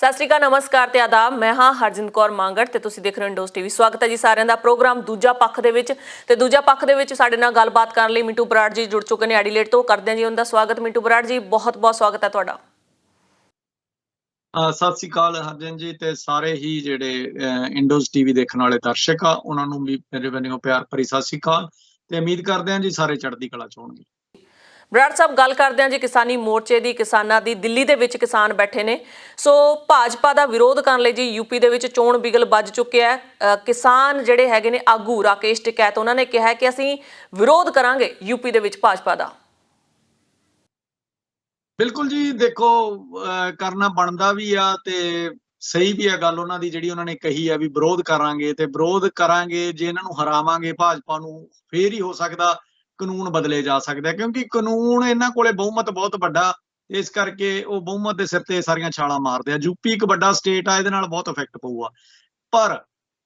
ਸਤਿ ਸ਼੍ਰੀ ਅਕਾਲ, ਨਮਸਕਾਰ ਤੇ ਆਦਾਬ। ਮੈਂ ਹਾਂ ਹਰਜਿੰਦ ਕੌਰ ਮੰਗੜ ਤੇ ਤੁਸੀਂ ਦੇਖ ਰਹੇ ਹੋ ਇੰਡੋਜ਼ ਟੀਵੀ। ਸਵਾਗਤ ਹੈ ਜੀ ਸਾਰਿਆਂ ਦਾ ਪ੍ਰੋਗਰਾਮ ਦੂਜਾ ਪੱਖ ਦੇ ਵਿੱਚ। ਤੇ ਦੂਜਾ ਪੱਖ ਦੇ ਵਿੱਚ ਸਾਡੇ ਨਾਲ ਗੱਲਬਾਤ ਕਰਨ ਲਈ ਮਿੰਟੂ ਬਰਾੜ ਜੀ ਜੁੜ ਚੁੱਕੇ ਨੇ ਐਡੀਲੇਡ ਤੋਂ। ਕਰਦੇ ਹਾਂ ਜੀ ਉਹਨਾਂ ਦਾ ਸਵਾਗਤ। ਮਿੰਟੂ ਬਰਾੜ ਜੀ, ਬਹੁਤ ਬਹੁਤ ਸਵਾਗਤ ਹੈ ਤੁਹਾਡਾ। ਸਤਿ ਸ੍ਰੀ ਅਕਾਲ ਹਰਜਨ ਜੀ ਤੇ ਸਾਰੇ ਹੀ ਜਿਹੜੇ ਇੰਡੋਜ਼ ਟੀਵੀ ਦੇਖਣ ਵਾਲੇ ਦਰਸ਼ਕ ਆ ਉਹਨਾਂ ਨੂੰ ਵੀ ਮੇਰੇ ਵੱਲੋਂ ਪਿਆਰ ਭਰੀ ਸਤਿ ਸ੍ਰੀ ਅਕਾਲ ਤੇ ਉਮੀਦ ਕਰਦੇ ਹਾਂ ਜੀ ਸਾਰੇ ਚੜ੍ਹਦੀ ਕਲਾ ਚ ਹੋਣਗੇ। ਬਰਾੜ ਸਾਹਿਬ, ਗੱਲ ਕਰਦੇ ਹਾਂ ਜੀ ਕਿਸਾਨੀ ਮੋਰਚੇ ਦੀ। ਕਿਸਾਨਾਂ ਦੀ ਦਿੱਲੀ ਦੇ ਵਿੱਚ ਕਿਸਾਨ ਬੈਠੇ ਨੇ। ਸੋ ਭਾਜਪਾ ਦਾ ਵਿਰੋਧ ਕਰਨ ਲਈ ਜੀ ਯੂਪੀ ਦੇ ਵਿੱਚ ਚੋਣ ਬਿਗਲ ਵੱਜ ਚੁੱਕਿਆ ਹੈ। ਕਿਸਾਨ ਜਿਹੜੇ ਹੈਗੇ ਨੇ ਆਗੂ ਰਾਕੇਸ਼ ਟਿਕੈਤ, ਉਹਨਾਂ ਨੇ ਕਿਹਾ ਕਿ ਅਸੀਂ ਵਿਰੋਧ ਕਰਾਂਗੇ ਯੂਪੀ ਦੇ ਵਿੱਚ ਭਾਜਪਾ ਦਾ। ਬਿਲਕੁਲ ਜੀ, ਦੇਖੋ ਕਰਨਾ ਬਣਦਾ ਵੀ ਆ ਤੇ ਸਹੀ ਵੀ ਆ ਗੱਲ ਉਹਨਾਂ ਦੀ ਜਿਹੜੀ ਉਹਨਾਂ ਨੇ ਕਹੀ ਆ ਵੀ ਵਿਰੋਧ ਕਰਾਂਗੇ ਤੇ ਵਿਰੋਧ ਕਰਾਂਗੇ। ਜੇ ਇਹਨਾਂ ਨੂੰ ਹਰਾਵਾਂਗੇ ਭਾਜਪਾ ਨੂੰ, ਫੇਰ ਹੀ ਹੋ ਸਕਦਾ ਕਾਨੂੰਨ ਬਦਲੇ ਜਾ ਸਕਦੇ, ਕਿਉਂਕਿ ਕਾਨੂੰਨ ਇਹਨਾਂ ਕੋਲੇ ਬਹੁਮਤ ਬਹੁਤ ਵੱਡਾ, ਇਸ ਕਰਕੇ ਉਹ ਬਹੁਮਤ ਦੇ ਸਿਰ ਤੇ ਸਾਰੀਆਂ ਛਾਲਾਂ ਮਾਰਦੇ ਆ। ਯੂਪੀ ਇੱਕ ਵੱਡਾ ਸਟੇਟ ਆ, ਇਹਦੇ ਨਾਲ ਬਹੁਤ ਇਫੈਕਟ ਪਊਗਾ। ਪਰ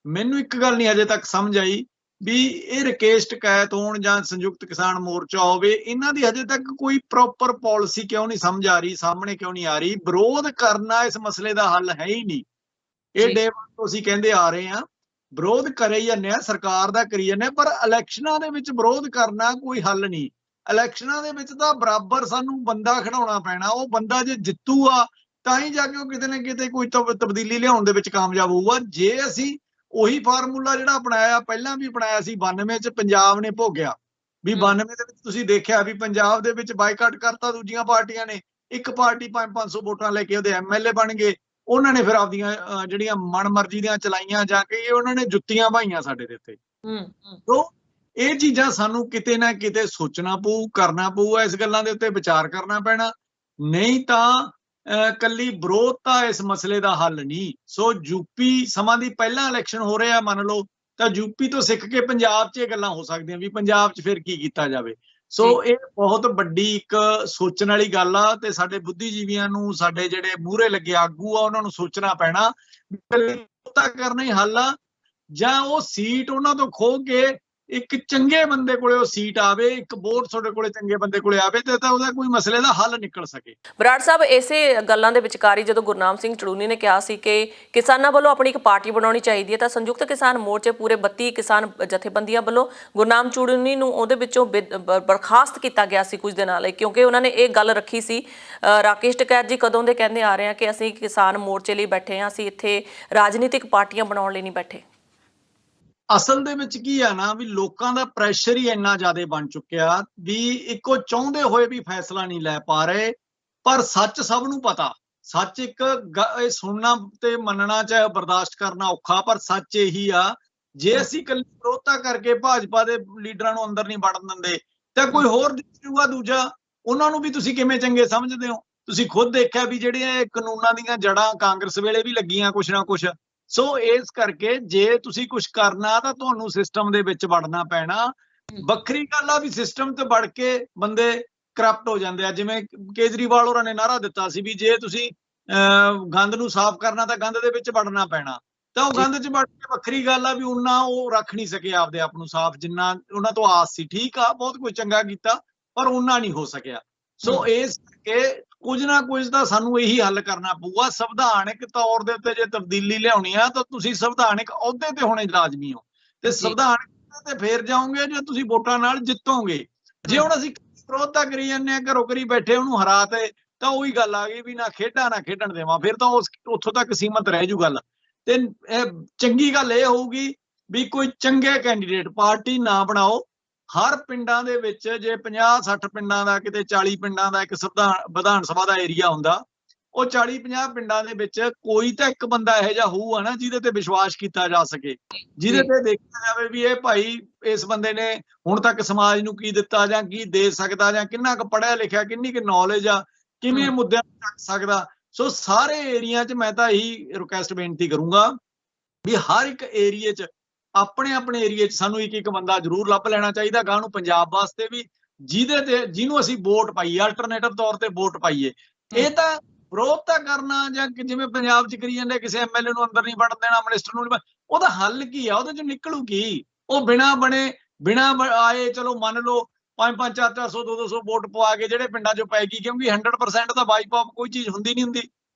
ਮੈਨੂੰ ਇੱਕ ਗੱਲ ਨਹੀਂ ਹਜੇ ਤੱਕ ਸਮਝ ਆਈ ਵੀ ਇਹ ਰਾਕੇਸ਼ ਟਿਕੈਤ ਹੋਣ ਜਾਂ ਸੰਯੁਕਤ ਕਿਸਾਨ ਮੋਰਚਾ ਹੋਵੇ, ਇਹਨਾਂ ਦੀ ਹਜੇ ਤੱਕ ਕੋਈ ਪ੍ਰੋਪਰ ਪਾਲਿਸੀ ਕਿਉਂ ਨਹੀਂ ਸਮਝ ਆ ਰਹੀ, ਸਾਹਮਣੇ ਕਿਉਂ ਨਹੀਂ ਆ ਰਹੀ। ਵਿਰੋਧ ਕਰਨਾ ਇਸ ਮਸਲੇ ਦਾ ਹੱਲ ਹੈ ਹੀ ਨਹੀਂ। ਇਹ ਡੇ ਵਨ ਤੋਂ ਅਸੀਂ ਕਹਿੰਦੇ ਆ ਰਹੇ ਹਾਂ, ਵਿਰੋਧ ਕਰੇ ਜਾਂਦੇ ਆ, ਸਰਕਾਰ ਦਾ ਕਰੀ ਜਾਂਦੇ ਆ, ਪਰ ਇਲੈਕਸ਼ਨਾਂ ਦੇ ਵਿੱਚ ਵਿਰੋਧ ਕਰਨਾ ਕੋਈ ਹੱਲ ਨਹੀਂ। ਇਲੈਕਸ਼ਨਾਂ ਦੇ ਵਿੱਚ ਤਾਂ ਬਰਾਬਰ ਸਾਨੂੰ ਬੰਦਾ ਖੜਾਉਣਾ ਪੈਣਾ। ਉਹ ਬੰਦਾ ਜੇ ਜਿੱਤੂਗਾ ਤਾਂ ਹੀ ਜਾ ਕੇ ਉਹ ਕਿਤੇ ਨਾ ਕਿਤੇ ਕੋਈ ਤਬਦੀਲੀ ਲਿਆਉਣ ਦੇ ਵਿੱਚ ਕਾਮਯਾਬ ਹੋਊਗਾ। ਜੇ ਅਸੀਂ ਉਹੀ ਫਾਰਮੂਲਾ ਜਿਹੜਾ ਅਪਣਾਇਆ, ਪਹਿਲਾਂ ਵੀ ਅਪਣਾਇਆ ਸੀ 92 ਚ, ਪੰਜਾਬ ਨੇ ਭੋਗਿਆ ਵੀ 92 ਦੇ ਵਿੱਚ ਤੁਸੀਂ ਦੇਖਿਆ ਵੀ ਪੰਜਾਬ ਦੇ ਵਿੱਚ ਬਾਈਕਾਟ ਕਰਤਾ ਦੂਜੀਆਂ ਪਾਰਟੀਆਂ ਨੇ। ਇੱਕ ਪਾਰਟੀ 500 ਵੋਟਾਂ ਲੈ ਕੇ ਉਹਦੇ ਐਮਐਲਏ ਬਣ ਗਏ। ਉਹਨਾਂ ਨੇ ਫਿਰ ਆਪਦੀਆਂ ਜਿਹੜੀਆਂ ਮਨਮਰਜ਼ੀ ਦੀਆਂ ਚਲਾਈਆਂ ਜਾ ਕੇ, ਉਹਨਾਂ ਨੇ ਜੁੱਤੀਆਂ ਭਾਈਆਂ ਸਾਡੇ ਦੇ ਉੱਤੇ। ਤੋਂ ਇਹ ਚੀਜ਼ਾਂ ਸਾਨੂੰ ਕਿਤੇ ਨਾ ਕਿਤੇ ਸੋਚਣਾ ਪਊ, ਕਰਨਾ ਪਊ, ਇਸ ਗੱਲਾਂ ਦੇ ਉੱਤੇ ਵਿਚਾਰ ਕਰਨਾ ਪੈਣਾ। ਨਹੀਂ ਤਾਂ ਕੱਲੀ ਵਿਰੋਧਤਾ ਇਸ ਮਸਲੇ ਦਾ ਹੱਲ ਨਹੀਂ। ਸੋ ਯੂਪੀ ਸਮਾਂ ਦੀ ਪਹਿਲਾਂ ਇਲੈਕਸ਼ਨ ਹੋ ਰਿਹਾ ਮੰਨ ਲਓ, ਤਾਂ ਯੂਪੀ ਤੋਂ ਸਿੱਖ ਕੇ ਪੰਜਾਬ 'ਚ ਇਹ ਗੱਲਾਂ ਹੋ ਸਕਦੀਆਂ ਵੀ ਪੰਜਾਬ 'ਚ ਫਿਰ ਕੀ ਕੀਤਾ ਜਾਵੇ। ਸੋ ਇਹ ਬਹੁਤ ਵੱਡੀ ਇੱਕ ਸੋਚਣ ਵਾਲੀ ਗੱਲ ਆ ਤੇ ਸਾਡੇ ਬੁੱਧੀਜੀਵੀਆਂ ਨੂੰ, ਸਾਡੇ ਜਿਹੜੇ ਮੂਹਰੇ ਲੱਗੇ ਆਗੂ ਆ, ਉਹਨਾਂ ਨੂੰ ਸੋਚਣਾ ਪੈਣਾ ਵਿਰੋਧਤਾ ਕਰਨਾ ਹੀ ਹੱਲ ਆ, ਜਾਂ ਉਹ ਸੀਟ ਉਹਨਾਂ ਤੋਂ ਖੋਹ ਕੇ ਇੱਕ ਚੰਗੇ ਬੰਦੇ ਕੋਲੇ ਉਹ ਸੀਟ ਆਵੇ, ਇੱਕ ਵੋਟ ਤੁਹਾਡੇ ਕੋਲੇ ਚੰਗੇ ਬੰਦੇ ਕੋਲੇ ਆਵੇ ਤੇ ਤਾਂ ਉਹਦਾ ਕੋਈ ਮਸਲੇ ਦਾ ਹੱਲ ਨਿਕਲ ਸਕੇ। ਬਰਾੜ ਸਾਹਿਬ, ਇਸੇ ਗੱਲਾਂ ਦੇ ਵਿਚਕਾਰ ਹੀ ਜਦੋਂ ਗੁਰਨਾਮ ਸਿੰਘ ਚੜੂਨੀ ਨੇ ਕਿਹਾ ਸੀ ਕਿ ਕਿਸਾਨਾਂ ਵੱਲੋਂ ਆਪਣੀ ਇੱਕ ਪਾਰਟੀ ਬਣਾਉਣੀ ਚਾਹੀਦੀ ਹੈ, ਤਾਂ ਸੰਯੁਕਤ ਕਿਸਾਨ ਮੋਰਚੇ ਪੂਰੇ 32 ਕਿਸਾਨ ਜਥੇਬੰਦੀਆਂ ਵੱਲੋਂ ਗੁਰਨਾਮ ਚੜੂਨੀ ਨੂੰ ਉਹਦੇ ਵਿੱਚੋਂ ਬਰਖਾਸਤ ਕੀਤਾ ਗਿਆ ਸੀ ਕੁਝ ਦਿਨਾਂ ਲਈ, ਕਿਉਂਕਿ ਉਹਨਾਂ ਨੇ ਇਹ ਗੱਲ ਰੱਖੀ ਸੀ। ਰਾਕੇਸ਼ ਟਿਕੈਤ ਜੀ ਕਦੋਂ ਦੇ ਕਹਿੰਦੇ ਆ ਰਹੇ ਆ ਕਿ ਅਸੀਂ ਕਿਸਾਨ ਮੋਰਚੇ ਲਈ ਬੈਠੇ ਹਾਂ, ਅਸੀਂ ਇੱਥੇ ਰਾਜਨੀਤਿਕ ਪਾਰਟੀਆਂ ਬਣਾਉਣ ਲਈ ਨਹੀਂ ਬੈਠੇ। ਅਸਲ ਦੇ ਵਿੱਚ ਕੀ ਆ ਨਾ ਵੀ ਲੋਕਾਂ ਦਾ ਪ੍ਰੈਸ਼ਰ ਹੀ ਇੰਨਾ ਜ਼ਿਆਦਾ ਬਣ ਚੁੱਕਿਆ ਵੀ ਇੱਕੋ ਚਾਹੁੰਦੇ ਹੋਏ ਵੀ ਫੈਸਲਾ ਨਹੀਂ ਲੈ ਪਾ ਰਹੇ। ਪਰ ਸੱਚ ਸਭ ਨੂੰ ਪਤਾ, ਸੱਚ ਇੱਕ ਇਹ ਸੁਣਨਾ ਤੇ ਮੰਨਣਾ ਚਾਹੇ ਬਰਦਾਸ਼ਤ ਕਰਨਾ ਔਖਾ, ਪਰ ਸੱਚ ਇਹੀ ਆ ਜੇ ਅਸੀਂ ਇਕੱਲੀ ਵਿਰੋਧਤਾ ਕਰਕੇ ਭਾਜਪਾ ਦੇ ਲੀਡਰਾਂ ਨੂੰ ਅੰਦਰ ਨਹੀਂ ਵੜਨ ਦਿੰਦੇ ਤਾਂ ਕੋਈ ਹੋਰ ਦਿਖੂਗਾ ਦੂਜਾ। ਉਹਨਾਂ ਨੂੰ ਵੀ ਤੁਸੀਂ ਕਿਵੇਂ ਚੰਗੇ ਸਮਝਦੇ ਹੋ? ਤੁਸੀਂ ਖੁਦ ਦੇਖਿਆ ਵੀ ਜਿਹੜੀਆਂ ਕਾਨੂੰਨਾਂ ਦੀਆਂ ਜੜ੍ਹਾਂ ਕਾਂਗਰਸ ਵੇਲੇ ਵੀ ਲੱਗੀਆਂ ਕੁਛ ਨਾ ਕੁਛ। ਸੋ ਇਸ ਕਰਕੇ ਜੇ ਤੁਸੀਂ ਕੁਝ ਕਰਨਾ ਤਾਂ ਤੁਹਾਨੂੰ ਸਿਸਟਮ ਦੇ ਵਿੱਚ ਵੜਨਾ ਪੈਣਾ। ਵੱਖਰੀ ਗੱਲ ਆ ਵੀ ਸਿਸਟਮ ਤੇ ਵੜ ਕੇ ਬੰਦੇ ਕਰਪਟ ਹੋ ਜਾਂਦੇ ਆ। ਜਿਵੇਂ ਕੇਜਰੀਵਾਲ ਹੋਰਾਂ ਨੇ ਨਾਅਰਾ ਦਿੱਤਾ ਸੀ ਵੀ ਜੇ ਤੁਸੀਂ ਗੰਦ ਨੂੰ ਸਾਫ਼ ਕਰਨਾ ਤਾਂ ਗੰਦ ਦੇ ਵਿੱਚ ਵੜਨਾ ਪੈਣਾ, ਤਾਂ ਉਹ ਗੰਦ 'ਚ ਵੜ ਕੇ ਵੱਖਰੀ ਗੱਲ ਆ ਵੀ ਉਹਨਾਂ ਉਹ ਰੱਖ ਨਹੀਂ ਸਕੇ ਆਪਦੇ ਆਪ ਨੂੰ ਸਾਫ਼ ਜਿੰਨਾ ਉਹਨਾਂ ਤੋਂ ਆਸ ਸੀ। ਠੀਕ ਆ, ਬਹੁਤ ਕੁਝ ਚੰਗਾ ਕੀਤਾ ਪਰ ਉਹਨਾਂ ਨਹੀਂ ਹੋ ਸਕਿਆ। ਸੋ ਇਸ ਕਰਕੇ ਕੁਝ ਨਾ ਕੁਝ ਤਾਂ ਸਾਨੂੰ ਇਹੀ ਹੱਲ ਕਰਨਾ ਪਊਗਾ। ਸੰਵਿਧਾਨਕ ਤੌਰ ਦੇ ਉੱਤੇ ਜੇ ਤਬਦੀਲੀ ਲਿਆਉਣੀ ਆ ਤਾਂ ਤੁਸੀਂ ਸੰਵਿਧਾਨਕ ਅਹੁਦੇ ਤੇ ਹੋਣੇ ਲਾਜ਼ਮੀ ਹੋ, ਤੇ ਸੰਵਿਧਾਨਕ ਤੇ ਫੇਰ ਜਾਓਗੇ ਜੇ ਤੁਸੀਂ ਵੋਟਾਂ ਨਾਲ ਜਿੱਤੋਗੇ। ਜੇ ਹੁਣ ਅਸੀਂ ਵਿਰੋਧਤਾ ਕਰੀ ਜਾਂਦੇ ਹਾਂ, ਘਰੋਂ ਘਰੀ ਬੈਠੇ ਉਹਨੂੰ ਹਰਾ ਤੇ, ਤਾਂ ਉਹੀ ਗੱਲ ਆ ਗਈ ਵੀ ਨਾ ਖੇਡਾਂ ਨਾ ਖੇਡਣ ਦੇਵਾਂ, ਫਿਰ ਤਾਂ ਉੱਥੋਂ ਤੱਕ ਸੀਮਤ ਰਹਿ ਜੂ ਗੱਲ। ਤੇ ਚੰਗੀ ਗੱਲ ਇਹ ਹੋਊਗੀ ਵੀ ਕੋਈ ਚੰਗੇ ਕੈਂਡੀਡੇਟ ਪਾਰਟੀ ਨਾ ਬਣਾਓ। ਹਰ ਪਿੰਡਾਂ ਦੇ ਵਿੱਚ ਜੇ 50-60 ਪਿੰਡਾਂ ਦਾ, ਕਿਤੇ 40 ਪਿੰਡਾਂ ਦਾ ਇੱਕ ਵਿਧਾਨ ਸਭਾ ਦਾ ਏਰੀਆ ਹੁੰਦਾ, ਉਹ 40-50 ਪਿੰਡਾਂ ਦੇ ਵਿੱਚ ਕੋਈ ਤਾਂ ਇੱਕ ਬੰਦਾ ਇਹੋ ਜਿਹਾ ਹੋਊਗਾ ਨਾ ਜਿਹਦੇ ਤੇ ਵਿਸ਼ਵਾਸ ਕੀਤਾ ਜਾ ਸਕੇ, ਜਿਹਦੇ ਤੇ ਦੇਖਿਆ ਜਾਵੇ ਵੀ ਇਹ ਭਾਈ ਇਸ ਬੰਦੇ ਨੇ ਹੁਣ ਤੱਕ ਸਮਾਜ ਨੂੰ ਕੀ ਦਿੱਤਾ ਜਾਂ ਕੀ ਦੇ ਸਕਦਾ, ਜਾਂ ਕਿੰਨਾ ਕੁ ਪੜ੍ਹਿਆ ਲਿਖਿਆ, ਕਿੰਨੀ ਕੁ ਨੌਲੇਜ ਆ, ਕਿਵੇਂ ਮੁੱਦਿਆਂ ਨੂੰ ਚੱਕ ਸਕਦਾ। ਸੋ ਸਾਰੇ ਏਰੀਆ 'ਚ ਮੈਂ ਤਾਂ ਇਹੀ ਰਿਕੁਐਸਟ ਬੇਨਤੀ ਕਰੂੰਗਾ ਵੀ ਹਰ ਇੱਕ ਏਰੀਏ 'ਚ ਆਪਣੇ ਆਪਣੇ ਏਰੀਏ 'ਚ ਸਾਨੂੰ ਇੱਕ ਇੱਕ ਬੰਦਾ ਜ਼ਰੂਰ ਲੱਭ ਲੈਣਾ ਚਾਹੀਦਾ ਗਾਂ ਨੂੰ ਪੰਜਾਬ ਵਾਸਤੇ ਵੀ, ਜਿਹਨੂੰ ਅਸੀਂ ਵੋਟ ਪਾਈਏ, ਅਲਟਰਨੇਟਿਵ ਤੌਰ ਤੇ ਵੋਟ ਪਾਈਏ। ਇਹ ਤਾਂ ਵਿਰੋਧਤਾ ਕਰਨਾ ਜਾਂ ਜਿਵੇਂ ਪੰਜਾਬ 'ਚ ਕਰੀ ਜਾਂਦੇ ਕਿਸੇ ਐਮਐਲਏ ਨੂੰ ਅੰਦਰ ਨਹੀਂ ਵੜਨ ਦੇਣਾ, ਮਿਨਿਸਟਰ ਨੂੰ, ਉਹਦਾ ਹੱਲ ਕੀ ਆ? ਉਹਦੇ 'ਚ ਨਿਕਲੂ ਕੀ? ਉਹ ਬਿਨਾਂ ਆਏ ਚਲੋ ਮੰਨ ਲਓ 500 400 200 ਵੋਟ ਪਵਾ ਕੇ ਜਿਹੜੇ ਪਿੰਡਾਂ 'ਚੋਂ ਪੈ ਗਈ, ਕਿਉਂਕਿ 100% ਦਾ ਵਾਈਪ ਆਫ ਕੋਈ ਚੀਜ਼ ਹੁੰਦੀ ਨਹੀਂ ਹੁੰਦੀ।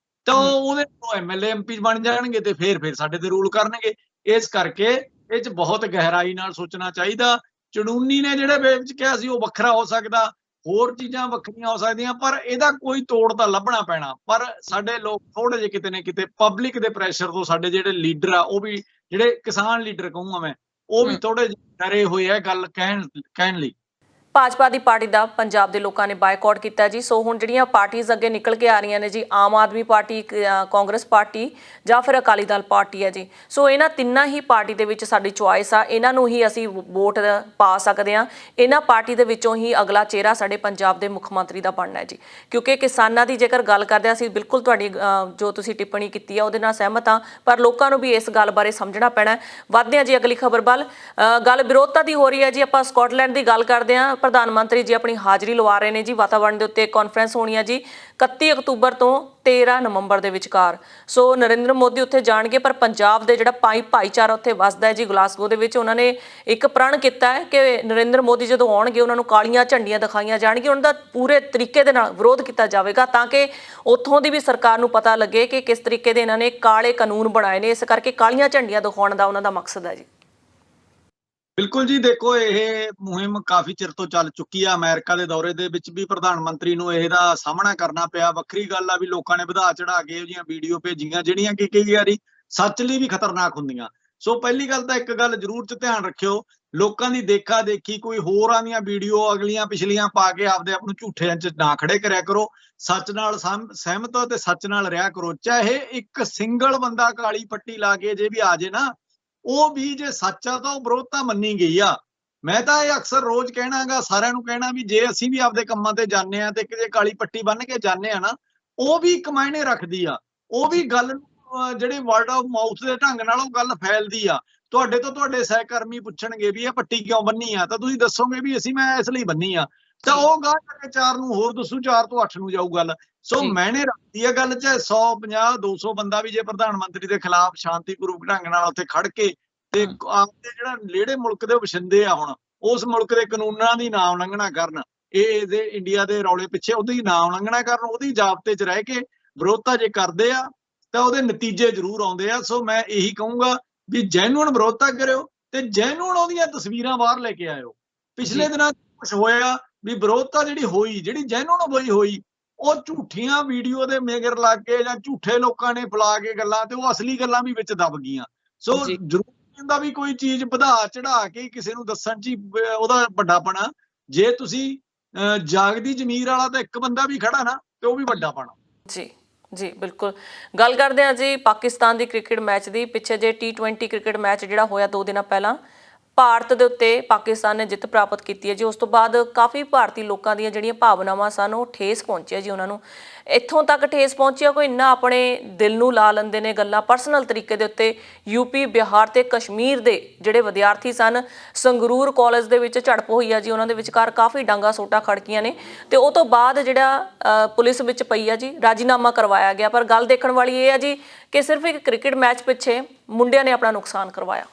ਤਾਂ ਉਹਦੇ ਐਮਐਲਏ ਐਮਪੀ ਬਣ ਜਾਣਗੇ ਤੇ ਫਿਰ ਸਾਡੇ ਤੇ ਰੂਲ ਕਰਨਗੇ। ਇਸ ਕਰਕੇ ਇਹ 'ਚ ਬਹੁਤ ਗਹਿਰਾਈ ਨਾਲ ਸੋਚਣਾ ਚਾਹੀਦਾ। ਚੜੂੰਨੀ ਨੇ ਜਿਹੜੇ ਵੇ ਵਿੱਚ ਕਿਹਾ ਸੀ ਉਹ ਵੱਖਰਾ ਹੋ ਸਕਦਾ, ਹੋਰ ਚੀਜ਼ਾਂ ਵੱਖਰੀਆਂ ਹੋ ਸਕਦੀਆਂ, ਪਰ ਇਹਦਾ ਕੋਈ ਤੋੜ ਤਾਂ ਲੱਭਣਾ ਪੈਣਾ। ਪਰ ਸਾਡੇ ਲੋਕ ਥੋੜੇ ਜਿਹੇ ਕਿਤੇ ਨਾ ਕਿਤੇ ਪਬਲਿਕ ਦੇ ਪ੍ਰੈਸ਼ਰ ਤੋਂ, ਸਾਡੇ ਜਿਹੜੇ ਲੀਡਰ ਆ ਉਹ ਵੀ, ਜਿਹੜੇ ਕਿਸਾਨ ਲੀਡਰ ਕਹੂੰਗਾ ਮੈਂ, ਉਹ ਵੀ ਥੋੜੇ ਜਿਹੇ ਡਰੇ ਹੋਏ ਆ ਗੱਲ ਕਹਿਣ ਲਈ। ਭਾਜਪਾ ਦੀ ਪਾਰਟੀ ਦਾ ਪੰਜਾਬ ਦੇ ਲੋਕਾਂ ਨੇ ਬਾਈਕਾਟ ਕੀਤਾ ਜੀ। ਸੋ ਹੁਣ ਜਿਹੜੀਆਂ ਪਾਰਟੀਆਂ ਅੱਗੇ ਨਿਕਲ ਕੇ ਆ ਰਹੀਆਂ ਨੇ ਜੀ, ਆਮ ਆਦਮੀ ਪਾਰਟੀ, ਕਾਂਗਰਸ ਪਾਰਟੀ ਜਾਂ ਫਿਰ ਅਕਾਲੀ ਦਲ ਪਾਰਟੀ ਹੈ ਜੀ। ਸੋ ਇਹਨਾਂ ਤਿੰਨਾਂ ਹੀ ਪਾਰਟੀ ਦੇ ਵਿੱਚ ਸਾਡੀ ਚੁਆਇਸ ਆ, ਇਹਨਾਂ ਨੂੰ ਹੀ ਅਸੀਂ ਵੋਟ ਪਾ ਸਕਦੇ ਹਾਂ। ਇਹਨਾਂ ਪਾਰਟੀ ਦੇ ਵਿੱਚੋਂ ਹੀ ਅਗਲਾ ਚਿਹਰਾ ਸਾਡੇ ਪੰਜਾਬ ਦੇ ਮੁੱਖ ਮੰਤਰੀ ਦਾ ਬਣਨਾ ਹੈ ਜੀ। ਕਿਉਂਕਿ ਕਿਸਾਨਾਂ ਦੀ ਜੇਕਰ ਗੱਲ ਕਰਦੇ ਹਾਂ, ਅਸੀਂ ਬਿਲਕੁਲ ਤੁਹਾਡੀ ਜੋ ਤੁਸੀਂ ਟਿੱਪਣੀ ਕੀਤੀ ਆ ਉਹਦੇ ਨਾਲ ਸਹਿਮਤ ਹਾਂ, ਪਰ ਲੋਕਾਂ ਨੂੰ ਵੀ ਇਸ ਗੱਲ ਬਾਰੇ ਸਮਝਣਾ ਪੈਣਾ। ਵੱਧਦੇ ਹਾਂ ਜੀ ਅਗਲੀ ਖਬਰ ਵੱਲ। ਗੱਲ ਵਿਰੋਧਤਾ ਦੀ ਹੋ ਰਹੀ ਹੈ ਜੀ। ਆਪਾਂ ਸਕਾਟਲੈਂਡ ਦੀ ਗੱਲ ਕਰਦੇ ਹਾਂ। ਪ੍ਰਧਾਨ ਮੰਤਰੀ ਜੀ ਆਪਣੀ ਹਾਜ਼ਰੀ ਲਵਾ ਰਹੇ ਨੇ ਜੀ। ਵਾਤਾਵਰਣ ਦੇ ਉੱਤੇ ਕਾਨਫਰੰਸ ਹੋਣੀ ਹੈ ਜੀ 31 ਅਕਤੂਬਰ ਤੋਂ 13 ਨਵੰਬਰ ਦੇ ਵਿਚਕਾਰ। ਸੋ ਨਰਿੰਦਰ ਮੋਦੀ ਉੱਥੇ ਜਾਣਗੇ, ਪਰ ਪੰਜਾਬ ਦੇ ਜਿਹੜਾ ਭਾਈਚਾਰਾ ਉੱਥੇ ਵੱਸਦਾ ਹੈ ਜੀ ਗਲਾਸਗੋ ਦੇ ਵਿੱਚ, ਉਹਨਾਂ ਨੇ ਇੱਕ ਪ੍ਰਣ ਕੀਤਾ ਹੈ ਕਿ ਨਰਿੰਦਰ ਮੋਦੀ ਜਦੋਂ ਆਉਣਗੇ ਉਹਨਾਂ ਨੂੰ ਕਾਲੀਆਂ ਝੰਡੀਆਂ ਦਿਖਾਈਆਂ ਜਾਣਗੀਆਂ, ਉਹਨਾਂ ਦਾ ਪੂਰੇ ਤਰੀਕੇ ਦੇ ਨਾਲ ਵਿਰੋਧ ਕੀਤਾ ਜਾਵੇਗਾ, ਤਾਂ ਕਿ ਉੱਥੋਂ ਦੀ ਵੀ ਸਰਕਾਰ ਨੂੰ ਪਤਾ ਲੱਗੇ ਕਿ ਕਿਸ ਤਰੀਕੇ ਦੇ ਇਹਨਾਂ ਨੇ ਕਾਲੇ ਕਾਨੂੰਨ ਬਣਾਏ ਨੇ। ਇਸ ਕਰਕੇ ਕਾਲੀਆਂ ਝੰਡੀਆਂ ਦਿਖਾਉਣ ਦਾ ਉਹਨਾਂ ਦਾ ਮਕਸਦ ਹੈ ਜੀ। ਬਿਲਕੁਲ ਜੀ, ਦੇਖੋ ਇਹ ਮੁਹਿੰਮ ਕਾਫੀ ਚਿਰ ਤੋਂ ਚੱਲ ਚੁੱਕੀ ਆ। ਅਮਰੀਕਾ ਦੇ ਦੌਰੇ ਦੇ ਵਿੱਚ ਵੀ ਪ੍ਰਧਾਨ ਮੰਤਰੀ ਨੂੰ ਇਹਦਾ ਸਾਹਮਣਾ ਕਰਨਾ ਪਿਆ। ਵੱਖਰੀ ਗੱਲ ਆ ਵੀ ਲੋਕਾਂ ਨੇ ਵਧਾ ਚੜਾ ਕੇ ਇਹੋ ਜਿਹੀਆਂ ਵੀਡੀਓ ਭੇਜੀਆਂ ਜਿਹੜੀਆਂ ਕਿ ਕਈ ਵਾਰੀ ਸੱਚ ਲਈ ਵੀ ਖਤਰਨਾਕ ਹੁੰਦੀਆਂ। ਸੋ ਪਹਿਲੀ ਗੱਲ ਤਾਂ ਇੱਕ ਗੱਲ ਜ਼ਰੂਰ ਚ ਧਿਆਨ ਰੱਖਿਓ, ਲੋਕਾਂ ਦੀ ਦੇਖਾ ਦੇਖੀ ਕੋਈ ਹੋਰਾਂ ਦੀਆਂ ਵੀਡੀਓ ਅਗਲੀਆਂ ਪਿਛਲੀਆਂ ਪਾ ਕੇ ਆਪਦੇ ਆਪ ਨੂੰ ਝੂਠਿਆਂ ਚ ਨਾ ਖੜੇ ਕਰਿਆ ਕਰੋ। ਸੱਚ ਨਾਲ ਸਹਿਮਤ ਹੋ ਤੇ ਸੱਚ ਨਾਲ ਰਿਹਾ ਕਰੋ। ਚਾਹੇ ਇੱਕ ਸਿੰਗਲ ਬੰਦਾ ਕਾਲੀ ਪੱਟੀ ਲਾ ਕੇ ਜੇ ਵੀ ਆ ਜੇ ਨਾ, ਉਹ ਵੀ ਜੇ ਸੱਚ ਆ ਤਾਂ ਉਹ ਵਿਰੋਧਤਾ ਮੰਨੀ ਗਈ ਆ। ਮੈਂ ਤਾਂ ਇਹ ਅਕਸਰ ਰੋਜ਼ ਕਹਿਣਾਗਾ, ਸਾਰਿਆਂ ਨੂੰ ਕਹਿਣਾ ਵੀ ਜੇ ਅਸੀਂ ਵੀ ਆਪਦੇ ਕੰਮਾਂ ਤੇ ਜਾਂਦੇ ਆ ਤੇ ਕਿਤੇ ਕਾਲੀ ਪੱਟੀ ਬੰਨ ਕੇ ਜਾਂਦੇ ਆ ਨਾ, ਉਹ ਵੀ ਇੱਕ ਮਾਇਨੇ ਰੱਖਦੀ ਆ। ਉਹ ਵੀ ਗੱਲ ਜਿਹੜੀ ਵਰਡ ਆਫ ਮਾਊਥ ਦੇ ਢੰਗ ਨਾਲ ਉਹ ਗੱਲ ਫੈਲਦੀ ਆ। ਤੁਹਾਡੇ ਤੋਂ ਤੁਹਾਡੇ ਸਹਿਕਰਮੀ ਪੁੱਛਣਗੇ ਵੀ ਇਹ ਪੱਟੀ ਕਿਉਂ ਬੰਨੀ ਆ, ਤਾਂ ਤੁਸੀਂ ਦੱਸੋਗੇ ਵੀ ਮੈਂ ਇਸ ਲਈ ਬੰਨੀ ਆ, ਤਾਂ ਉਹ ਗਾਹ ਜਾ ਕੇ 4 ਨੂੰ ਹੋਰ ਦੱਸੂ, 4 ਤੋਂ 8 ਨੂੰ ਜਾਊ ਗੱਲ। ਸੋ ਮਾਇਨੇ ਰੱਖਦੀ ਹੈ ਗੱਲ, ਚਾਹੇ 100 50 200 ਬੰਦਾ ਵੀ ਜੇ ਪ੍ਰਧਾਨ ਮੰਤਰੀ ਦੇ ਖਿਲਾਫ ਸ਼ਾਂਤੀਪੂਰਵਕ ਢੰਗ ਨਾਲ ਉੱਥੇ ਖੜ ਕੇ ਤੇ ਆਪਦੇ ਜਿਹੜਾ ਨੇੜੇ ਮੁਲਕ ਦੇ ਵਸਿੰਦੇ ਆ, ਹੁਣ ਉਸ ਮੁਲਕ ਦੇ ਕਾਨੂੰਨਾਂ ਦੀ ਨਾ ਉਲੰਘਣਾ ਕਰਨ, ਇਹਦੇ ਇੰਡੀਆ ਦੇ ਰੌਲੇ ਪਿੱਛੇ ਉਹਦੀ ਨਾ ਉਲੰਘਣਾ ਕਰਨ, ਉਹਦੀ ਜ਼ਾਬਤੇ 'ਚ ਰਹਿ ਕੇ ਵਿਰੋਧਤਾ ਜੇ ਕਰਦੇ ਆ ਤਾਂ ਉਹਦੇ ਨਤੀਜੇ ਜ਼ਰੂਰ ਆਉਂਦੇ ਆ। ਸੋ ਮੈਂ ਇਹੀ ਕਹੂੰਗਾ ਵੀ ਜੈਨੂਅਨ ਵਿਰੋਧਤਾ ਕਰਿਓ ਤੇ ਜੈਨੂਅਨ ਉਹਦੀਆਂ ਤਸਵੀਰਾਂ ਬਾਹਰ ਲੈ ਕੇ ਆਇਓ। ਪਿਛਲੇ ਦਿਨਾਂ ਕੁਝ ਹੋਇਆ ਵੀ ਵਿਰੋਧਤਾ ਜਿਹੜੀ ਹੋਈ, ਜਿਹੜੀ ਜੈਨੂਅਨ ਹੋਈ, ਉਹ ਝੂਠੀਆਂ ਵੀਡੀਓ ਦੇ ਮੇਗਰ ਲੱਗ ਕੇ ਜਾਂ ਝੂਠੇ ਲੋਕਾਂ ਨੇ ਫੈਲਾ ਕੇ ਗੱਲਾਂ, ਤੇ ਉਹ ਅਸਲੀ ਗੱਲਾਂ ਵੀ ਵਿੱਚ ਦਬ ਗਈਆਂ। ਸੋ ਜ਼ਰੂਰ ਹੁੰਦਾ ਵੀ ਕੋਈ ਚੀਜ਼ ਵਧਾ ਚੜਾ ਕੇ ਕਿਸੇ ਨੂੰ ਦੱਸਣ 'ਚ ਉਹਦਾ ਵੱਡਾਪਣਾ। ਜੇ ਤੁਸੀਂ ਜਾਗਦੀ ਜ਼ਮੀਰ ਵਾਲਾ ਤਾਂ ਇੱਕ ਬੰਦਾ ਵੀ ਖੜਾ ਨਾ, ਤੇ ਉਹ ਵੀ ਵੱਡਾਪਣਾ ਜੀ। ਜੀ ਬਿਲਕੁਲ। ਗੱਲ ਕਰਦੇ ਹਾਂ ਜੀ ਪਾਕਿਸਤਾਨ ਦੀ ਕ੍ਰਿਕਟ ਮੈਚ ਦੀ। ਪਿੱਛੇ ਜੇ T20 ਕ੍ਰਿਕਟ ਮੈਚ ਜਿਹੜਾ ਹੋਇਆ 2 ਦਿਨਾਂ ਪਹਿਲਾਂ, ਭਾਰਤ ਦੇ ਉੱਤੇ ਪਾਕਿਸਤਾਨ ਨੇ ਜਿੱਤ ਪ੍ਰਾਪਤ ਕੀਤੀ ਹੈ ਜੀ। ਉਸ ਤੋਂ ਬਾਅਦ ਕਾਫੀ ਭਾਰਤੀ ਲੋਕਾਂ ਦੀਆਂ ਜਿਹੜੀਆਂ ਭਾਵਨਾਵਾਂ ਸਨ ਉਹ ਠੇਸ ਪਹੁੰਚਿਆ ਜੀ ਉਹਨਾਂ ਨੂੰ। ਇੱਥੋਂ ਤੱਕ ਠੇਸ ਪਹੁੰਚਿਆ, ਕੋਈ ਇੰਨਾ ਆਪਣੇ ਦਿਲ ਨੂੰ ਲਾ ਲੈਂਦੇ ਨੇ ਗੱਲਾਂ ਪਰਸਨਲ ਤਰੀਕੇ ਦੇ ਉੱਤੇ। ਯੂਪੀ, ਬਿਹਾਰ ਤੇ ਕਸ਼ਮੀਰ ਦੇ ਜਿਹੜੇ ਵਿਦਿਆਰਥੀ ਸਨ, ਸੰਗਰੂਰ ਕਾਲਜ ਦੇ ਵਿੱਚ ਝੜਪ ਹੋਈ ਆ ਜੀ, ਉਹਨਾਂ ਦੇ ਵਿਚਕਾਰ ਕਾਫੀ ਡਾਂਗਾ ਸੋਟਾ ਖੜਕੀਆਂ ਨੇ, ਤੇ ਉਹ ਤੋਂ ਬਾਅਦ ਜਿਹੜਾ ਪੁਲਿਸ ਵਿੱਚ ਪਈ ਆ ਜੀ, ਰਾਜੀਨਾਮਾ ਕਰਵਾਇਆ ਗਿਆ। ਪਰ ਗੱਲ ਦੇਖਣ ਵਾਲੀ ਇਹ ਆ ਜੀ ਕਿ ਸਿਰਫ ਇੱਕ ਕ੍ਰਿਕਟ ਮੈਚ ਪਿੱਛੇ ਮੁੰਡਿਆਂ ਨੇ ਆਪਣਾ ਨੁਕਸਾਨ ਕਰਵਾਇਆ।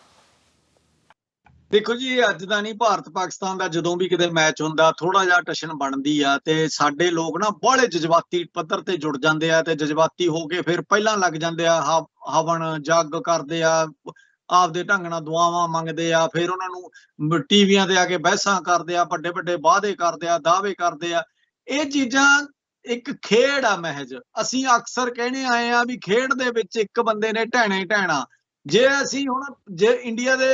ਦੇਖੋ ਜੀ, ਇਹ ਅੱਜ ਦਾ ਨਹੀਂ, ਭਾਰਤ ਪਾਕਿਸਤਾਨ ਦਾ ਜਦੋਂ ਵੀ ਕਿਤੇ ਮੈਚ ਹੁੰਦਾ ਥੋੜਾ ਜਿਹਾ ਟੈਨਸ਼ਨ ਬਣਦੀ ਆ, ਤੇ ਸਾਡੇ ਲੋਕ ਨਾ ਬੜੇ ਜਜ਼ਬਾਤੀ ਪੱਧਰ ਤੇ ਜੁੜ ਜਾਂਦੇ ਆ, ਤੇ ਜਜ਼ਬਾਤੀ ਹੋ ਕੇ ਫਿਰ ਪਹਿਲਾਂ ਲੱਗ ਜਾਂਦੇ ਆ ਹਵਨ ਜੱਗ ਕਰਦੇ ਆ, ਆਪਦੇ ਢੰਗ ਨਾਲ ਦੁਆਵਾਂ ਮੰਗਦੇ ਆ, ਫਿਰ ਉਹਨਾਂ ਨੂੰ ਟੀਵੀਆਂ ਤੇ ਆ ਕੇ ਬਹਿਸਾਂ ਕਰਦੇ ਆ, ਵੱਡੇ ਵੱਡੇ ਵਾਅਦੇ ਕਰਦੇ ਆ, ਦਾਅਵੇ ਕਰਦੇ ਆ। ਇਹ ਚੀਜ਼ਾਂ ਇੱਕ ਖੇਡ ਆ ਮਹਿਜ। ਅਸੀਂ ਅਕਸਰ ਕਹਿੰਦੇ ਆਏ ਆ ਵੀ ਖੇਡ ਦੇ ਵਿੱਚ ਇੱਕ ਬੰਦੇ ਨੇ ਢਹਿਣਾ। ਜੇ ਅਸੀਂ ਹੁਣ ਜੇ ਇੰਡੀਆ ਦੇ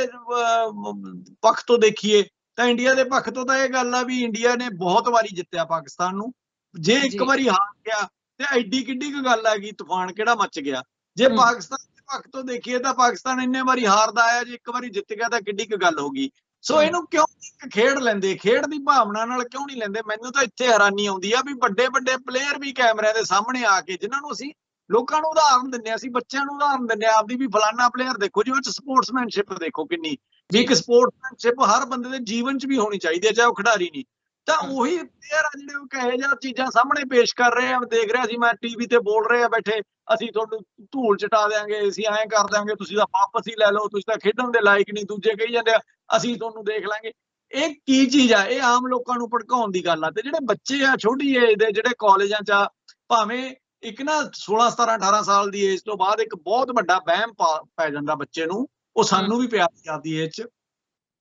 ਪੱਖ ਤੋਂ ਦੇਖੀਏ ਤਾਂ ਇੰਡੀਆ ਦੇ ਪੱਖ ਤੋਂ ਤਾਂ ਇਹ ਗੱਲ ਆ ਵੀ ਇੰਡੀਆ ਨੇ ਬਹੁਤ ਵਾਰੀ ਜਿੱਤਿਆ ਪਾਕਿਸਤਾਨ ਨੂੰ। ਜੇ ਇੱਕ ਵਾਰੀ ਹਾਰ ਗਿਆ ਤੇ ਐਡੀ ਕਿੱਡੀ ਕੁ ਗੱਲ ਹੈਗੀ, ਤੂਫਾਨ ਕਿਹੜਾ ਮੱਚ ਗਿਆ। ਜੇ ਪਾਕਿਸਤਾਨ ਦੇ ਪੱਖ ਤੋਂ ਦੇਖੀਏ ਤਾਂ ਪਾਕਿਸਤਾਨ ਇੰਨੇ ਵਾਰੀ ਹਾਰਦਾ ਆਇਆ, ਜੇ ਇੱਕ ਵਾਰੀ ਜਿੱਤ ਗਿਆ ਤਾਂ ਕਿੱਡੀ ਕੁ ਗੱਲ ਹੋ ਗਈ। ਸੋ ਇਹਨੂੰ ਕਿਉਂ ਖੇਡ ਲੈਂਦੇ, ਖੇਡ ਦੀ ਭਾਵਨਾ ਨਾਲ ਕਿਉਂ ਨਹੀਂ ਲੈਂਦੇ? ਮੈਨੂੰ ਤਾਂ ਇੱਥੇ ਹੈਰਾਨੀ ਆਉਂਦੀ ਆ ਵੀ ਵੱਡੇ ਵੱਡੇ ਪਲੇਅਰ ਵੀ ਕੈਮਰਿਆਂ ਦੇ ਸਾਹਮਣੇ ਆ ਕੇ, ਜਿਨ੍ਹਾਂ ਨੂੰ ਅਸੀਂ ਲੋਕਾਂ ਨੂੰ ਉਦਾਹਰਨ ਦਿੰਦੇ ਆ, ਅਸੀਂ ਬੱਚਿਆਂ ਨੂੰ ਉਦਾਹਰਨ ਦਿੰਦੇ ਆ ਆਪਦੀ ਵੀ ਫਲਾਨਾ ਪਲੇਅਰ ਦੇਖੋ ਜੀ, ਉਹ 'ਚ ਸਪੋਰਟਸਮੈਨਸ਼ਿਪ ਦੇਖੋ ਕਿੰਨੀ, ਵੀ ਇੱਕ ਸਪੋਰਟਸਮੈਨਸ਼ਿਪ ਹਰ ਬੰਦੇ ਦੇ ਜੀਵਨ 'ਚ ਵੀ ਹੋਣੀ ਚਾਹੀਦੀ ਹੈ, ਚਾਹੇ ਉਹ ਖਿਡਾਰੀ ਨਹੀਂ। ਤਾਂ ਉਹੀ ਪਲੇਅਰ ਆ ਜਿਹੜੇ ਉਹ ਕਹੇ ਜਿਹਾ ਚੀਜ਼ਾਂ ਸਾਹਮਣੇ ਪੇਸ਼ ਕਰ ਰਹੇ ਆ। ਦੇਖ ਰਿਹਾ ਸੀ ਮੈਂ ਟੀਵੀ ਤੇ ਬੋਲ ਰਹੇ ਆ ਬੈਠੇ, ਅਸੀਂ ਤੁਹਾਨੂੰ ਧੂਲ ਚਟਾ ਦਿਆਂਗੇ, ਅਸੀਂ ਐਂ ਕਰ ਦਿਆਂਗੇ, ਤੁਸੀਂ ਤਾਂ ਵਾਪਸ ਹੀ ਲੈ ਲਓ, ਤੁਸੀਂ ਤਾਂ ਖੇਡਣ ਦੇ ਲਾਇਕ ਨਹੀਂ। ਦੂਜੇ ਕਹੀ ਜਾਂਦੇ ਆ ਅਸੀਂ ਤੁਹਾਨੂੰ ਦੇਖ ਲਾਂਗੇ। ਇਹ ਕੀ ਚੀਜ਼ ਆ? ਇਹ ਆਮ ਲੋਕਾਂ ਨੂੰ ਭੜਕਾਉਣ ਦੀ ਗੱਲ ਆ। ਤੇ ਜਿਹੜੇ ਬੱਚੇ ਆ ਛੋਟੀ ਏਜ ਦੇ, ਜਿਹੜੇ ਕਾਲਜਾਂ 'ਚ ਆ, ਭਾਵੇਂ ਇੱਕ ਨਾ 16 17 18 ਸਾਲ ਦੀ ਏਜ ਤੋਂ ਬਾਅਦ ਇੱਕ ਬਹੁਤ ਵੱਡਾ ਵਹਿਮ ਪੈ ਜਾਂਦਾ ਬੱਚੇ ਨੂੰ, ਉਹ ਸਾਨੂੰ ਵੀ ਪਿਆ ਸੀ ਆਪਦੀ ਏਜ 'ਚ,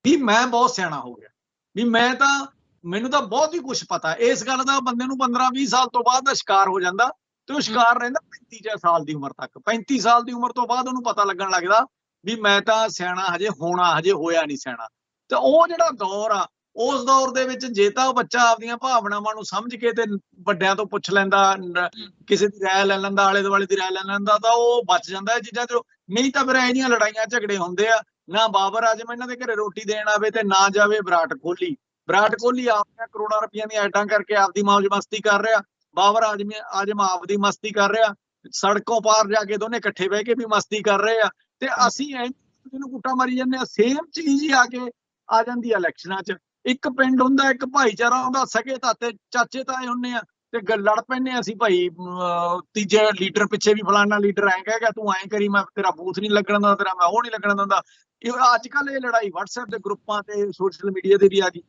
ਵੀ ਮੈਂ ਬਹੁਤ ਸਿਆਣਾ ਹੋ ਗਿਆ, ਵੀ ਮੈਨੂੰ ਤਾਂ ਬਹੁਤ ਹੀ ਕੁਝ ਪਤਾ। ਇਸ ਗੱਲ ਦਾ ਬੰਦੇ ਨੂੰ 15 20 ਸਾਲ ਤੋਂ ਬਾਅਦ ਦਾ ਸ਼ਿਕਾਰ ਹੋ ਜਾਂਦਾ, ਤੇ ਉਹ ਸ਼ਿਕਾਰ ਰਹਿੰਦਾ 35 ਸਾਲ ਦੀ ਉਮਰ ਤੱਕ। 35 ਸਾਲ ਦੀ ਉਮਰ ਤੋਂ ਬਾਅਦ ਉਹਨੂੰ ਪਤਾ ਲੱਗਣ ਲੱਗਦਾ ਵੀ ਮੈਂ ਤਾਂ ਸਿਆਣਾ ਹਜੇ ਹੋਣਾ, ਹਜੇ ਹੋਇਆ ਨਹੀਂ ਸਿਆਣਾ। ਤੇ ਉਹ ਜਿਹੜਾ ਦੌਰ ਆ, ਉਸ ਦੌਰ ਦੇ ਵਿੱਚ ਜੇ ਤਾਂ ਉਹ ਬੱਚਾ ਆਪਦੀਆਂ ਭਾਵਨਾਵਾਂ ਨੂੰ ਸਮਝ ਕੇ ਤੇ ਵੱਡਿਆਂ ਤੋਂ ਪੁੱਛ ਲੈਂਦਾ, ਕਿਸੇ ਦੀ ਰਾਏ ਲੈ ਲੈਂਦਾ, ਆਲੇ ਦੁਆਲੇ ਦੀ ਰਾਏ ਲੈ ਲੈਂਦਾ, ਤਾਂ ਉਹ ਬਚ ਜਾਂਦਾ ਇਹ ਚੀਜ਼ਾਂ ਚੋਂ। ਨਹੀਂ ਤਾਂ ਫਿਰ ਇਹਦੀਆਂ ਲੜਾਈਆਂ ਝਗੜੇ ਹੁੰਦੇ ਆ। ਨਾ ਬਾਬਰ ਆਜਮ ਇਹਨਾਂ ਦੇ ਘਰੇ ਰੋਟੀ ਦੇਣ ਆਵੇ ਤੇ ਨਾ ਜਾਵੇ ਵਿਰਾਟ ਕੋਹਲੀ। ਵਿਰਾਟ ਕੋਹਲੀ ਆਪਣੀਆਂ ਕਰੋੜਾਂ ਰੁਪਈਆਂ ਦੀਆਂ ਐਡਾਂ ਕਰਕੇ ਆਪਦੀ ਮौज ਮਸਤੀ ਕਰ ਰਿਹਾ, ਬਾਬਰ ਆਜਮ ਆਪਦੀ ਮਸਤੀ ਕਰ ਰਿਹਾ, ਸੜਕੋਂ ਪਾਰ ਜਾ ਕੇ ਦੋਨੇ ਇਕੱਠੇ ਬਹਿ ਕੇ ਵੀ ਮਸਤੀ ਕਰ ਰਹੇ ਆ, ਤੇ ਅਸੀਂ ਇਹਨੂੰ ਕੁੱਟਾ ਮਾਰੀ ਜਾਂਦੇ ਆ। ਸੇਮ ਚੀਜ਼ ਹੀ ਆ ਜਾਂਦੀ ਆ ਇਲੈਕਸ਼ਨਾਂ 'ਚ। ਇੱਕ ਪਿੰਡ ਹੁੰਦਾ, ਇੱਕ ਭਾਈਚਾਰਾ ਹੁੰਦਾ, ਸਕੇ ਤਾਤੇ ਚਾਚੇ ਤਾਏ ਹੁੰਦੇ ਆ, ਤੇ ਲੜ ਪੈਂਦੇ ਅਸੀਂ ਭਾਈ ਤੀਜੇ ਲੀਡਰ ਪਿੱਛੇ, ਵੀ ਫਲਾਨਾ ਲੀਡਰ ਐਂ ਕਹੇਗਾ, ਤੂੰ ਐਂ ਕਰੀ, ਮੈਂ ਤੇਰਾ ਬੂਥ ਨਹੀਂ ਲੱਗਣ ਦਿੰਦਾ, ਤੇਰਾ ਮੈਂ ਉਹ ਨਹੀਂ ਲੱਗਣ ਦਿੰਦਾ। ਅੱਜ ਕੱਲ ਇਹ ਲੜਾਈ WhatsApp ਦੇ ਗਰੁੱਪਾਂ ਤੇ ਸੋਸ਼ਲ ਮੀਡੀਆ ਤੇ ਵੀ ਆ ਗਈ।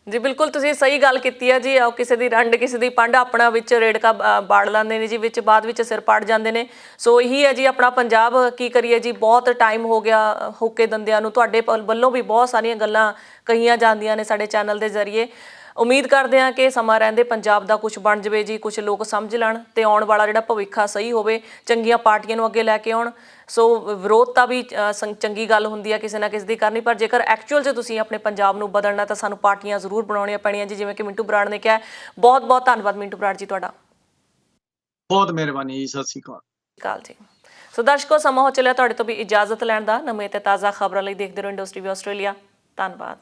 ਜੀ ਬਿਲਕੁਲ, ਤੁਸੀਂ ਸਹੀ ਗੱਲ ਕੀਤੀ ਹੈ ਜੀ। ਕਿਸੇ ਦੀ ਰੰਡ ਕਿਸੇ ਦੀ ਪੰਡ ਆਪਣਾ ਵਿੱਚ ਰੇੜਕਾ ਬਾੜ ਲੈਂਦੇ ਨੇ ਜੀ, ਵਿੱਚ ਬਾਅਦ ਵਿੱਚ ਸਿਰ ਪਾੜ ਜਾਂਦੇ ਨੇ। ਸੋ ਇਹੀ ਹੈ ਜੀ ਆਪਣਾ ਪੰਜਾਬ। ਕੀ ਕਰੀਏ ਜੀ, ਬਹੁਤ ਟਾਈਮ ਹੋ ਗਿਆ ਹੋਕੇ ਦੰਦਿਆਂ ਨੂੰ। ਤੁਹਾਡੇ ਵੱਲੋਂ ਵੀ ਬਹੁਤ ਸਾਰੀਆਂ ਗੱਲਾਂ ਕਹੀਆਂ ਜਾਂਦੀਆਂ ਨੇ ਸਾਡੇ ਚੈਨਲ ਦੇ ਜ਼ਰੀਏ। ਉਮੀਦ ਕਰਦੇ ਹਾਂ ਕਿ ਸਮਾਂ ਰਹਿੰਦੇ ਪੰਜਾਬ ਦਾ ਕੁਝ ਬਣ ਜਾਵੇ ਜੀ, ਕੁਝ ਲੋਕ ਸਮਝ ਲੈਣ ਤੇ ਆਉਣ ਵਾਲਾ ਜਿਹੜਾ ਭਵਿੱਖ ਆ ਸਹੀ ਹੋਵੇ, ਚੰਗੀਆਂ ਪਾਰਟੀਆਂ ਨੂੰ ਅੱਗੇ ਲੈ ਕੇ ਆਉਣ। ਸੋ ਵਿਰੋਧਤਾ ਵੀ ਚੰਗੀ ਗੱਲ ਹੁੰਦੀ ਹੈ ਕਿਸੇ ਨਾ ਕਿਸੇ ਦੀ ਕਰਨੀ, ਪਰ ਜੇਕਰ ਐਕਚੁਅਲ 'ਚ ਤੁਸੀਂ ਆਪਣੇ ਪੰਜਾਬ ਨੂੰ ਬਦਲਣਾ ਤਾਂ ਸਾਨੂੰ ਪਾਰਟੀਆਂ ਜ਼ਰੂਰ ਬਣਾਉਣੀਆਂ ਪੈਣੀਆਂ ਜੀ, ਜਿਵੇਂ ਕਿ ਮਿੰਟੂ ਬਰਾੜ ਨੇ ਕਿਹਾ। ਬਹੁਤ ਬਹੁਤ ਧੰਨਵਾਦ ਮਿੰਟੂ ਬਰਾੜ ਜੀ ਤੁਹਾਡਾ। ਬਹੁਤ ਮਿਹਰਬਾਨੀ ਜੀ, ਸਤਿ ਸ਼੍ਰੀ ਅਕਾਲ ਜੀ। ਸੋ ਦਰਸ਼ਕੋ, ਸਮਾਂ ਹੋ ਚੱਲਿਆ ਤੁਹਾਡੇ ਤੋਂ ਵੀ ਇਜਾਜ਼ਤ ਲੈਣ ਦਾ। ਨਵੇਂ ਤੇ ਤਾਜ਼ਾ ਖਬਰਾਂ ਲਈ ਦੇਖਦੇ ਰਹੋ ਇੰਡਸਟਰੀ ਵੀ ਆਸਟ੍ਰੇਲੀਆ। ਧੰਨਵਾਦ।